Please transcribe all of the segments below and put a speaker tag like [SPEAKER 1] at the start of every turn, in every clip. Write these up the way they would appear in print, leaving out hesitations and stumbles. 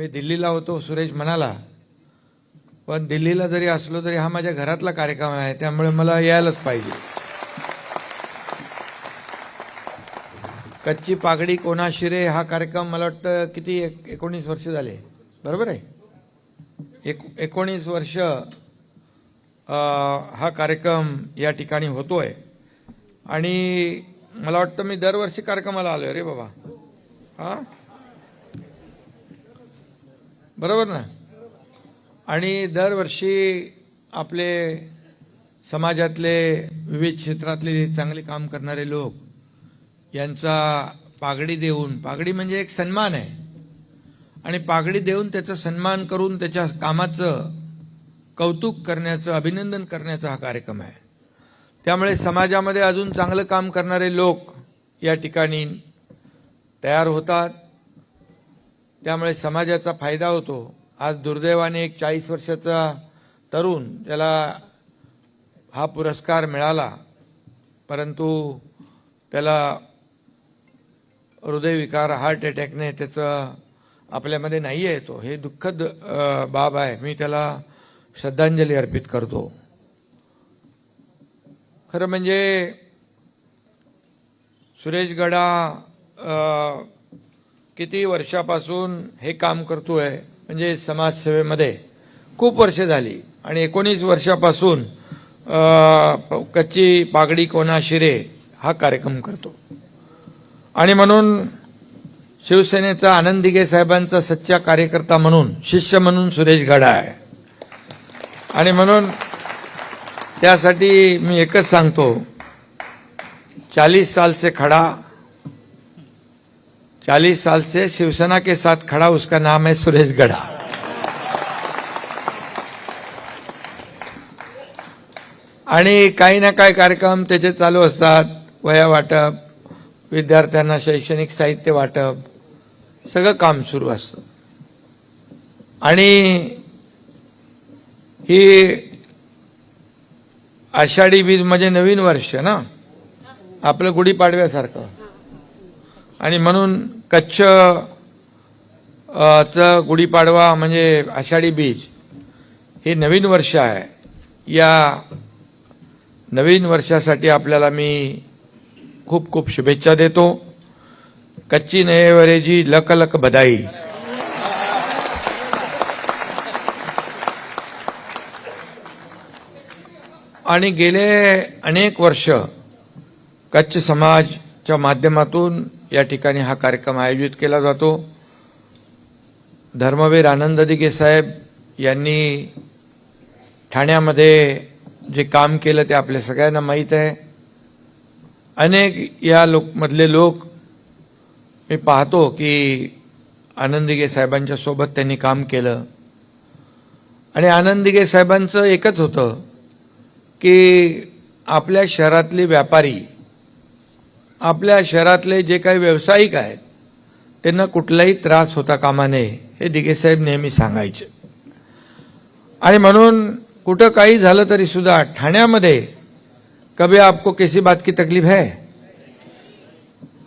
[SPEAKER 1] मी दिल्लीला होतो सुरेश म्हणाला, पण दिल्लीला जरी असलो तरी हा माझ्या घरातला कार्यक्रम आहे, त्यामुळे मला यायलाच पाहिजे. कच्ची पागडी कोणाशिरे हा कार्यक्रम मला वाटतं किती 19 वर्ष झाले, बरोबर आहे. 19 वर्ष हा कार्यक्रम या ठिकाणी होतोय आणि मला वाटतं मी दरवर्षी कार्यक्रमाला आलोय रे बाबा. हा बरोबर ना. आणि दरवर्षी आपले समाजातले विविध क्षेत्रातले चांगले काम करणारे लोक यांचा पागडी देऊन, पागडी म्हणजे एक सन्मान आहे, आणि पागडी देऊन त्याचा सन्मान करून त्याच्या कामाचं कौतुक करण्याचं, अभिनंदन करण्याचा हा कार्यक्रम आहे. त्यामुळे समाजामध्ये अजून चांगलं काम करणारे लोक या ठिकाणी तयार होतात, त्यामुळे समाजाचा फायदा होतो. आज दुर्दैवाने एक 40 वर्षाचा तरुण ज्याला हा पुरस्कार मिळाला, परंतु त्याला हृदयविकार, हार्ट अटॅकने त्याचं आपल्यामध्ये नाही आहे. तो हे दुःखद बाब आहे. मी त्याला श्रद्धांजली अर्पित करतो. खरं म्हणजे सुरेश गडा किती वर्षापासून हे काम करतोय, म्हणजे समाजसेवेमध्ये खूप वर्ष झाली, आणि 19 वर्षापासून कच्ची पागडी कोणाशिरे हा कार्यक्रम करतो. आणि म्हणून शिवसेनेचा आनंद दिघे साहेबांचा सच्चा कार्यकर्ता म्हणून, शिष्य म्हणून सुरेश गडा आहे. आणि म्हणून त्यासाठी मी एकच सांगतो, 40 साल से खड़ा, 40 साल से शिवसेना के साथ खड़ा, उसका नाम है सुरेश गडा. आणि काही ना काही कार्यक्रम त्याचे चालू असतात. वह्या वाटप, विद्यार्थ्यांना शैक्षणिक साहित्य वाटप, सगळं काम सुरू असतं. आणि ही आषाढी बीज म्हणजे नवीन वर्ष ना, आपलं गुढीपाडव्यासारखं. आणि म्हणून कच्छ च गुढीपाडवा म्हणजे आषाढी बीज हे नवीन वर्ष आहे. या नवीन वर्षासाठी आपल्याला मी खूप खूप शुभेच्छा देतो. कच्ची नये वरेजी लक लक बधाई. आणि गेले अनेक वर्ष कच्छ समाजच्या माध्यमातून या ठिकाणी हा कार्यक्रम आयोजित केला जातो. धर्मवीर आनंद दिघे साहेब यांनी ठाण्यामध्ये जे काम केलं ते आपल्या सगळ्यांना माहीत आहे. अनेक या मधले लोक मी पाहतो की आनंद दिघे साहेबांच्या सोबत त्यांनी काम केलं. आणि आनंद दिघे साहेबांचं एकच होतं की आपल्या शहरातले व्यापारी, आपल्या शहरातले जे काही व्यावसायिक आहेत त्यांना कुठलाही त्रास होता कामा नये, हे दिघे साहेब नेहमी सांगायचे. आणि म्हणून कुठं काही झालं तरी सुद्धा ठाण्यामध्ये कभी आपको किसी बात की तकलीफ है.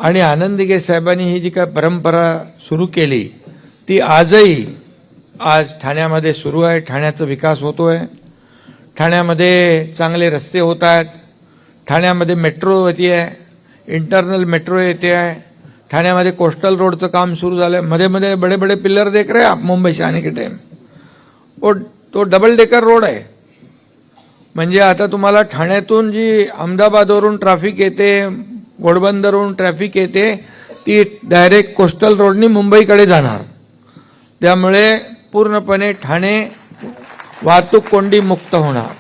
[SPEAKER 1] आणि आनंद दिघे साहेबांनी ही जी काय परंपरा सुरू केली ती आजही आज ठाण्यामध्ये सुरू आहे. ठाण्याचा विकास होतोय, ठाण्यामध्ये चांगले रस्ते होत आहेत, ठाण्यामध्ये मेट्रो येते आहे, इंटरनल मेट्रो येते आहे, ठाण्यामध्ये कोस्टल रोडचं काम सुरू झालं आहे. मध्ये मध्ये बड़े बड़े पिलर देख रहे हैं आप मुंबई से आने के टाइम, और तो डबल डेकर रोड आहे. म्हणजे आता तुम्हाला ठाण्यातून जी अहमदाबादवरून ट्रॅफिक येते, घोडबंदरवरून ट्रॅफिक येते, ती डायरेक्ट कोस्टल रोडनी मुंबईकडे जाणार. त्यामुळे पूर्णपणे ठाणे वाहतूक कोंडी मुक्त होणार.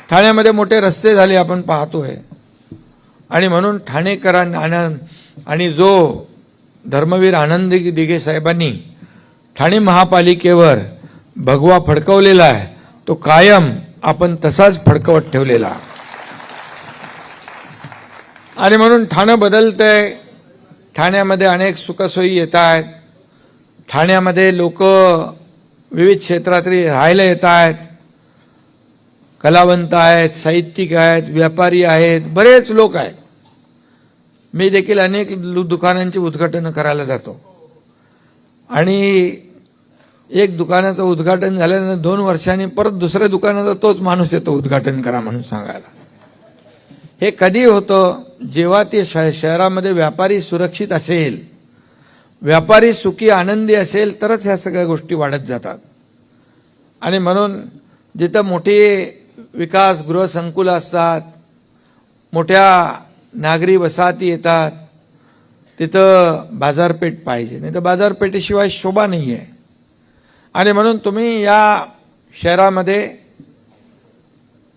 [SPEAKER 1] ठाण्यामध्ये मोठे रस्ते झाले आपण पाहतोय. आणि म्हणून ठाणेकरांना, आणि जो धर्मवीर आनंद दिघे साहेबांनी ठाणे महापालिकेवर भगवा फडकवलेला आहे तो कायम आपण तसाच फडकवत ठेवलेला. आणि म्हणून ठाणं बदलतंय. ठाण्यामध्ये अनेक सुखसोयी येत आहेत. ठाण्यामध्ये लोक विविध क्षेत्रात राहायला येत आहेत. कलावंत आहेत, साहित्यिक आहेत, व्यापारी आहेत, बरेच लोक आहेत. मी देखील अनेक दुकानांची उद्घाटन करायला जातो. आणि एक दुकानाचं उद्घाटन झाल्यानंतर 2 वर्षांनी परत दुसऱ्या दुकानाचा तोच माणूस येतो उद्घाटन करा म्हणून सांगायला. हे कधी होतं? जेव्हा ते शहरामध्ये व्यापारी सुरक्षित असेल, व्यापारी सुखी आनंदी असेल, तरच ह्या सगळ्या गोष्टी वाढत जातात. आणि म्हणून जिथं मोठी विकास गृहसंकुल असतात, मोठ्या नागरी वसाहती येतात, तिथं बाजारपेठ पाहिजे, नाही तर बाजारपेठेशिवाय शोभा नाही आहे. आणि म्हणून तुम्ही या शहरामध्ये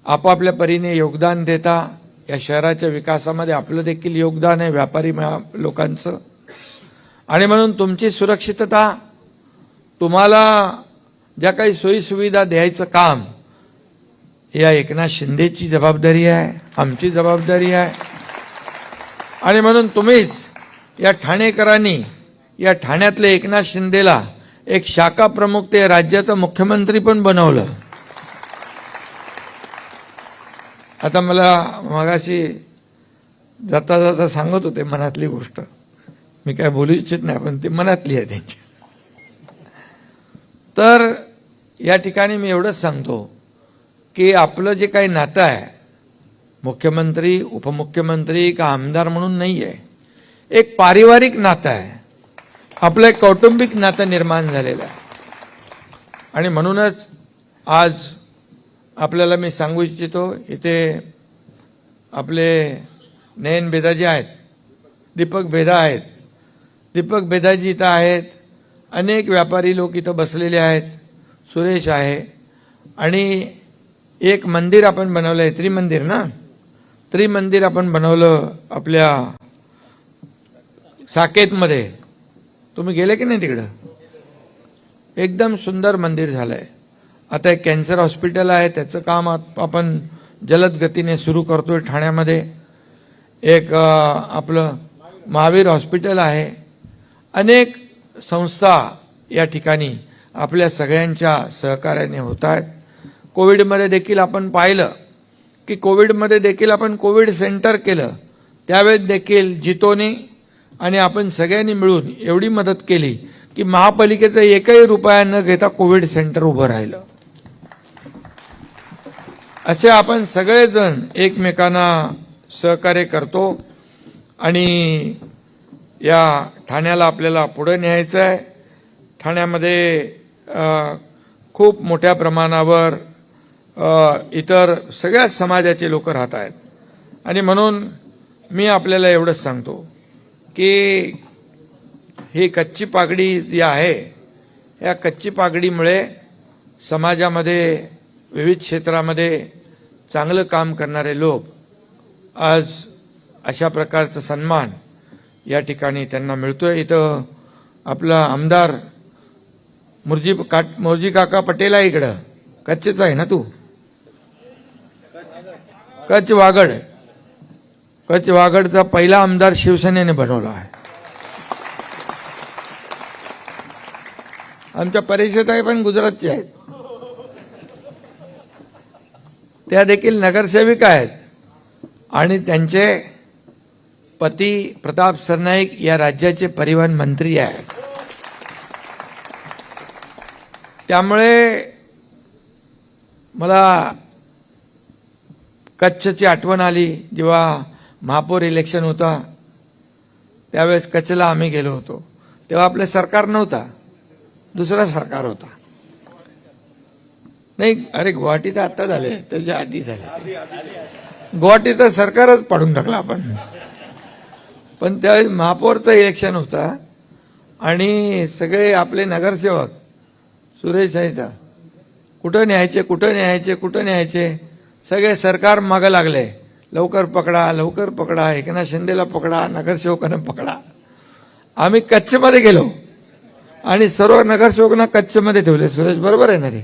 [SPEAKER 1] आपापल्या परीने योगदान देता. या शहराच्या विकासामध्ये आपलं देखील योगदान आहे, व्यापारी लोकांचं. आणि म्हणून तुमची सुरक्षितता, तुम्हाला ज्या काही सोयीसुविधा द्यायचं काम, या एकनाथ शिंदेची जबाबदारी आहे, आमची जबाबदारी आहे. आणि म्हणून तुम्हीच या ठाणेकरांनी या ठाण्यातल्या एकनाथ शिंदेला एक शाखा प्रमुख ते राज्याचा मुख्यमंत्री पण बनवलं. आता मला मगाशी जाता जाता सांगत होते मनातली गोष्ट, मी काय बोलू इच्छित नाही, पण ती मनातली आहे त्यांची. तर या ठिकाणी मी एवढंच सांगतो की आपलं जे काही नातं आहे, मुख्यमंत्री उपमुख्यमंत्री का आमदार म्हणून नाही आहे, एक पारिवारिक नातं आहे, आपलं एक कौटुंबिक नातं निर्माण झालेलं आहे. आणि म्हणूनच आज आपल्याला मी सांगू इच्छितो, इथे आपले नयन बेदाजी आहेत, दीपक बेदा आहेत, दीपक बेदाजी इथं आहेत, अनेक व्यापारी लोक इथं बसलेले आहेत, सुरेश आहे. आणि एक मंदिर आपण बनवलं आहे, त्रिमंदिर ना, त्रिमंदिर आपण बनवलं आपल्या साकेतमध्ये. तुम्ही गेले की नाही तिकडं? एकदम सुंदर मंदिर झालंय. आता एक कॅन्सर हॉस्पिटल आहे, त्याचं काम आपण जलद गतीने सुरू करतोय ठाण्यामध्ये. एक आपलं महावीर हॉस्पिटल आहे. अनेक संस्था या ठिकाणी आपल्या सगळ्यांच्या सहकार्याने होत आहेत. कोविडमध्ये देखील आपण पाहिलं की कोविडमध्ये देखील आपण कोविड सेंटर केलं, त्यावेळेस देखील जितोनी आणि आपण सगळ्यांनी मिळून एवढी मदत केली की महापालिकेचा एकही रुपया न घेता कोविड सेंटर उभं राहिलं. असे आपण सगळेजण एकमेकांना सहकार्य करतो आणि या ठाण्याला आपल्याला पुढे न्यायचं आहे. ठाण्यामध्ये खूप मोठ्या प्रमाणावर इतर सगळ्याच समाजाचे लोक राहत आहेत. आणि म्हणून मी आपल्याला एवढंच सांगतो की ही कच्ची पागडी जी आहे, या कच्ची पागडीमुळे समाजामध्ये विविध क्षेत्रामध्ये चांगलं काम करणारे लोक आज अशा प्रकारचा सन्मान या ठिकाणी त्यांना मिळतोय. इथं आपला आमदार मोरजी काका पटेल आहे, इकडं कच्चेच आहे ना तू? कच्छ वागड, कच्छ वागडचा पहिला आमदार शिवसेनेने बनवला आहे. आमच्या परिषदाही पण गुजरातच्या आहेत, त्या देखील नगरसेविका आहेत. आणि त्यांचे पती प्रताप सरनाईक या राज्याचे परिवहन मंत्री आहेत. त्यामुळे मला कच्छची आठवण आली. जेव्हा महापौर इलेक्शन होता त्यावेळेस कच्छला आम्ही गेलो होतो, तेव्हा आपलं सरकार नव्हता, दुसरा सरकार होता. नाही, अरे गुवाहाटीचं आता झाले, त्याच्या आधी झाले. गुवाहाटीचं सरकारच पाडून टाकलं आपण. पण त्यावेळेस महापौरचं इलेक्शन होता आणि सगळे आपले नगरसेवक सुरेश आहेत, कुठं न्यायचे कुठं न्यायचे कुठं न्यायचे, सगळे सरकार मागं लागले, लवकर पकडा लवकर पकडा, एकनाथ शिंदेला पकडा, नगरसेवकांना पकडा. आम्ही कच्छमध्ये गेलो आणि सर्व नगरसेवकांना कच्छमध्ये ठेवले. सुरेश बरोबर आहे ना रे?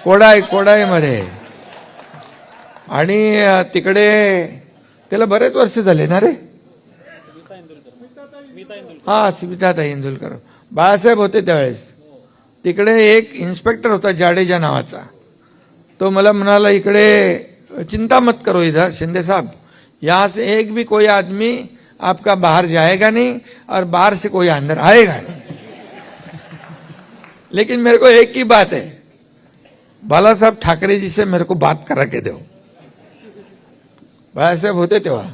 [SPEAKER 1] कोडाईमध्ये. आणि तिकडे त्याला बरेच वर्ष झाले ना रे? हा, स्मिताताई इंदुलकर, बाळासाहेब होते त्यावेळेस. तिकडे एक इन्स्पेक्टर होता जाडेजा नावाचा, तो मला म्हणाला, इकडे चिंता मत करो इधर शिंदे साहब, यहाँ से एक भी कोई आदमी आपका बाहर जाएगा नहीं और बाहर से कोई अंदर आएगा नहीं। लेकिन मेरे को एक ही बात है, बाला साहब ठाकरे जी से मेरे को बात करा के दो। बाळासाहेब होते तेव्हा,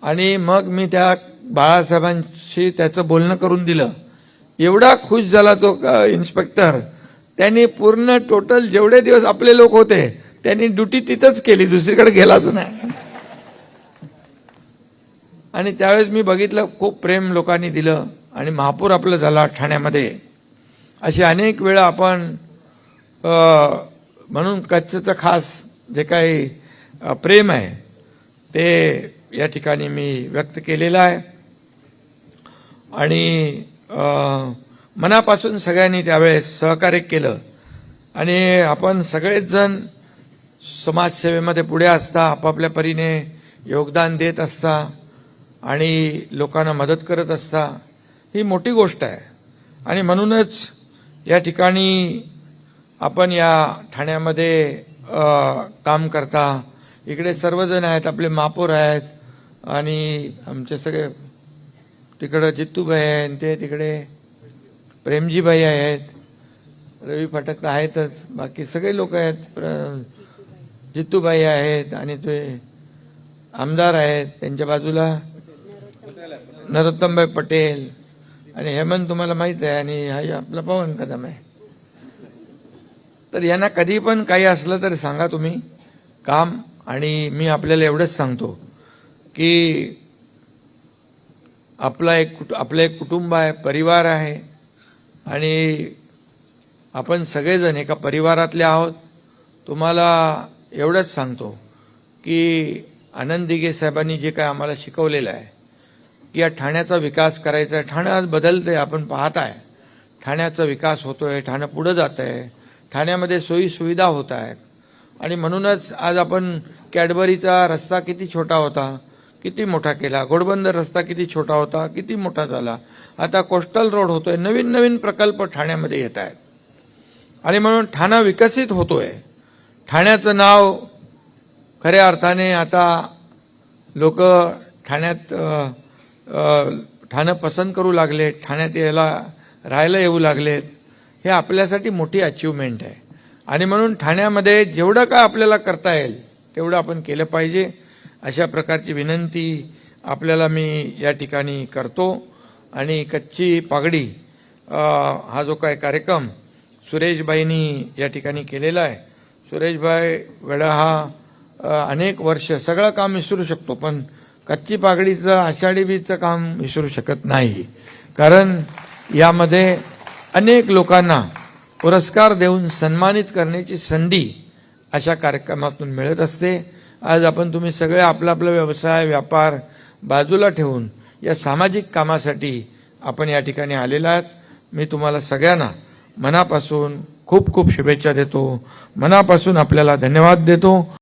[SPEAKER 1] आणि मग मी त्या बाळासाहेबांशी त्याचं बोलणं करून दिलं. एवढा खुश झाला तो इन्स्पेक्टर, त्यांनी पूर्ण टोटल जेवढे दिवस आपले लोक होते त्यांनी ड्युटी तिथंच केली, दुसरीकडे गेलाच नाही. आणि त्यावेळेस मी बघितलं खूप प्रेम लोकांनी दिलं आणि महापौर आपलं झाला ठाण्यामध्ये. अशी अनेक वेळा आपण म्हणून कच्छचं खास जे काही प्रेम आहे ते या ठिकाणी मी व्यक्त केलेलं आहे. आणि मनापासून सगळ्यांनी त्यावेळेस सहकार्य केलं आणि आपण सगळेच जण समाजसेवेमध्ये पुढे असता, आपापल्या परीने योगदान देत असता आणि लोकांना मदत करत असता. ही मोठी गोष्ट आहे आणि म्हणूनच या ठिकाणी आपण या ठाण्यामध्ये काम करता. इकडे सर्वजण आहेत, आपले महापौर आहेत आणि आमचे सगळे तिकडं जित्तूभाई आहेत, ते तिकडे प्रेमजीभाई आहेत, रवी फाटक तर आहेतच, बाकी सगळे लोक आहेत, जित्तूभाई आहेत आणि ते आमदार आहेत, त्यांच्या बाजूला नरोत्तमभाई पटेल आणि हेमंत तुम्हाला माहित आहे, आणि हा आपला पवन कदम आहे. तर यांना कधी पण काही असलं तर सांगा तुम्ही काम. आणि मी आपल्याला एवढंच सांगतो की आपलं एक कुटुंब आहे, परिवार आहे आणि आपण सगळेजण एका परिवारातले आहोत. तुम्हाला एवढंच सांगतो की आनंद दिघे साहेबांनी जे काय आम्हाला शिकवलेलं आहे की या ठाण्याचा विकास करायचा आहे. ठाणे आज बदलतंय, आपण पाहत आहे. ठाण्याचा विकास होतोय, ठाणं पुढे जात आहे, ठाण्यामध्ये सोयी सुविधा होत आहेत. आणि म्हणूनच आज आपण कॅडबरीचा रस्ता किती छोटा होता, किती मोठा केला. घोडबंदर रस्ता किती छोटा होता, किती मोठा झाला. आता कोस्टल रोड होतोय, नवीन नवीन प्रकल्प ठाण्यामध्ये येत आहेत आणि म्हणून ठाणा विकसित होतोय. ठाण्याचं नाव खऱ्या अर्थाने आता लोक ठाण्यात ठाणं पसंत करू लागले, ठाण्यात यायला राहायला येऊ लागलेत. हे आपल्यासाठी मोठी अचिव्हमेंट आहे आणि म्हणून ठाण्यामध्ये जेवढं काय आपल्याला करता येईल तेवढं आपण केलं पाहिजे. अशा प्रकारची विनंती आपल्याला मी या ठिकाणी करतो. आणि कच्ची पागडी हा जो काय कार्यक्रम सुरेशबाईंनी या ठिकाणी केलेला आहे, सुरेशभाई वेडा हा अनेक वर्ष सगळं काम विसरू शकतो, पण कच्ची पागडीचं आषाढी बीजचं काम विसरू शकत नाही. कारण यामध्ये अनेक लोकांना पुरस्कार देऊन सन्मानित करण्याची संधी अशा कार्यक्रमातून मिळत असते. आज आपण तुम्ही सगळे आपला आपला व्यवसाय व्यापार बाजूला ठेवून या सामाजिक कामासाठी आपण या ठिकाणी आलेला आहात. मी तुम्हाला सगळ्यांना मनापासून खूप खूप शुभेच्छा देतो, मनापासून आपल्याला धन्यवाद देतो.